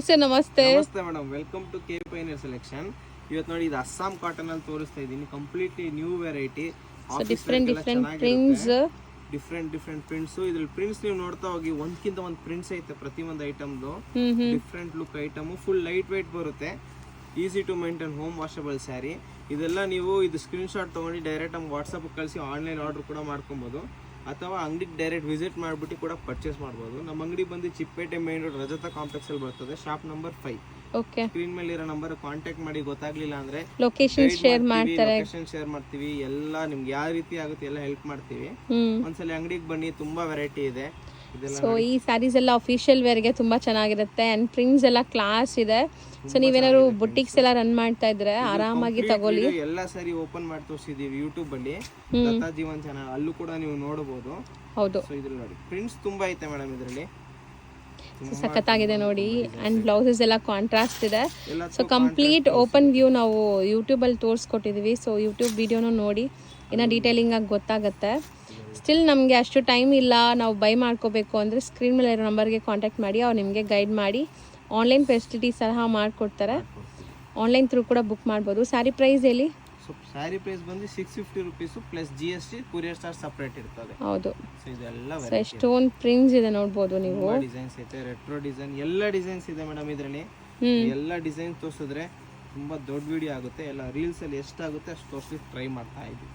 Sir ನಮಸ್ತೆ. ನಮಸ್ತೆ madam, welcome to ಕೆ ಪೈನರ್ ಸೆಲೆಕ್ಷನ್. ಇವತ್ತು ನೋಡಿ, ಇದು ಅಸ್ಸಾಂ ಕಾಟನ್ ಅಲ್ಲಿ ತೋರಿಸ್ತಾ ಇದ್ದೀನಿ. Completely new variety, different prints, different prints. ಇದ್ರಲ್ಲಿ ಪ್ರಿಂಟ್ಸ್ ನೀವು ನೋಡ್ತಾ ಹೋಗಿ, ಒಂದ್ಕಿಂತ ಒಂದು ಪ್ರಿಂಟ್ಸ್ ಐತೆ ಪ್ರತಿ ಒಂದು ಐಟಮ್ದು. Different look item, full light weight ಬರುತ್ತೆ. Easy to maintain, home washable sari. ಇದೆಲ್ಲ ನೀವು ಇದು ಸ್ಕ್ರೀನ್ ಶಾಟ್ ತಗೊಂಡು ಡೈರೆಕ್ಟ್ ನಮ್ಗೆ ವಾಟ್ಸಪ್ ಕಳಿಸಿ ಆನ್ಲೈನ್ ಆರ್ಡರ್ ಕೂಡ ಮಾಡ್ಕೊಬೋದು, ಅಥವಾ ಅಂಗಡಿಗೆ ಡೈರೆಕ್ಟ್ ವಿಸಿಟ್ ಮಾಡಿಬಿಟ್ಟು ಕೂಡ ಪರ್ಚೇಸ್ ಮಾಡ್ಬೋದು. ನಮ್ಮ ಅಂಗಡಿ ಬಂದು Chickpet main road Rajata complex ಅಲ್ಲಿ ಬರ್ತದೆ, ಶಾಪ್ ನಂಬರ್ 5. ಓಕೆ, ಸ್ಕ್ರೀನ್ ಮೇಲೆ ಇರೋ ನಂಬರ್ ಕಾಂಟ್ಯಾಕ್ಟ್ ಮಾಡಿ. ಗೊತ್ತಾಗ್ಲಿಲ್ಲ ಅಂದ್ರೆ ಲೊಕೇಶನ್ ಶೇರ್ ಮಾಡ್ತೀವಿ. ಎಲ್ಲ ನಿಮ್ಗೆ ಯಾವ ರೀತಿ ಆಗುತ್ತೆ ಎಲ್ಲ ಹೆಲ್ಪ್ ಮಾಡ್ತೀವಿ. ಒಂದ್ಸಲ ಅಂಗಡಿಗೆ ಬನ್ನಿ, ತುಂಬಾ ವೆರೈಟಿ ಇದೆ. ಸೊ ಈ ಸ್ಯಾರೀಸ್ ಎಲ್ಲ ಅಫಿಷಿಯಲ್ ವೇರ್ಗೆ ತುಂಬಾ ಚೆನ್ನಾಗಿರುತ್ತೆ ಅಂಡ್ ಪ್ರಿಂಟ್ಸ್ ಎಲ್ಲ ಕ್ಲಾಸ್ ಇದೆ. ಸೊ ನೀವೇನಾದ್ರು ಬುಟಿಕ್ಸ್ ಎಲ್ಲ ರನ್ ಮಾಡ್ತಾ ಇದ್ರೆ ಆರಾಮಾಗಿ ತಗೊಳ್ಳಿ. ಎಲ್ಲ ಸಾರಿ ಓಪನ್ ಮಾಡಿ ತೋರಿಸಿದೀವಿ ಯೂಟ್ಯೂಬ್ ಅಲ್ಲಿ, ಲತಾ ಜೀವನ್ ಚಾನಲ್, ಅಲ್ಲೂ ಕೂಡ ನೀವು ನೋಡಬಹುದು. ಹೌದು, ಸೊ ಇದ್ರಲ್ಲಿ ನೋಡಿ ಪ್ರಿಂಟ್ಸ್ ತುಂಬಾ ಐತೆ ಮೇಡಮ್. ಇದರಲ್ಲಿ ಸಖತ್ತಾಗಿದೆ ನೋಡಿ. ಅಂಡ್ ಬ್ಲೌಸಸ್ ಎಲ್ಲ ಕಾಂಟ್ರಾಸ್ಟ್ ಇದೆ. ಸೊ ಕಂಪ್ಲೀಟ್ ಓಪನ್ ವ್ಯೂ ನಾವು ಯೂಟ್ಯೂಬ್ ಅಲ್ಲಿ ತೋರಿಸ್ಕೊಟ್ಟಿದೀವಿ. ಸೊ ಯೂಟ್ಯೂಬ್ ವಿಡಿಯೋನು ನೋಡಿ, ಇನ್ನ ಡೀಟೇಲಿಂಗ್ ಆಗಿ ಗೊತ್ತಾಗುತ್ತೆ. ಸ್ಟಿಲ್ ನಮಗೆ ಅಷ್ಟು ಟೈಮ್ ಇಲ್ಲ, ನಾವು ಬೈ ಮಾಡ್ಕೋಬೇಕು ಅಂದರೆ ಸ್ಕ್ರೀನ್ ಮೇಲೆ ಇರೋ ನಂಬರ್ಗೆ ಕಾಂಟ್ಯಾಕ್ಟ್ ಮಾಡಿ, ಅವ್ರು ನಿಮಗೆ ಗೈಡ್ ಮಾಡಿ ಆನ್ಲೈನ್ ಫೆಸಿಲಿಟಿ ಸಹ ಮಾಡಿಕೊಡ್ತಾರೆ. ಆನ್ಲೈನ್ ಥ್ರೂ ಕೂಡ ಬುಕ್ ಮಾಡ್ಬೋದು. ಸ್ಯಾರಿ ಪ್ರೈಸ್ ಹೇಳಿ? ಸ್ಯಾರಿ ಪ್ರೈಸ್ ಬಂದು 650 rupees plus GST, courier charge separate ಇರ್ತದೆ. ಹೌದು, ಸೊ ಇದೆಲ್ಲ ಎಷ್ಟೊಂದು ಪ್ರಿಂಟ್ಸ್ ಇದೆ ನೋಡ್ಬೋದು ನೀವು. ಡಿಸೈನ್ಸ್ ಐತೆ, ರೆಟ್ರೋ ಡಿಸೈನ್, ಎಲ್ಲ ಡಿಸೈನ್ಸ್ ಇದೆ ಮೇಡಮ್. ಇದರಲ್ಲಿ ಎಲ್ಲ ಡಿಸೈನ್ ತೋರಿಸಿದ್ರೆ ತುಂಬಾ ದೊಡ್ಡ ವಿಡಿಯೋ ಆಗುತ್ತೆ. ಎಲ್ಲ ರೀಲ್ಸ್ ಅಲ್ಲಿ ಎಷ್ಟಾಗುತ್ತೆ ಅಷ್ಟು ತೋರಿಸಿ ಟ್ರೈ ಮಾಡ್ತಾ ಇದ್ವಿ.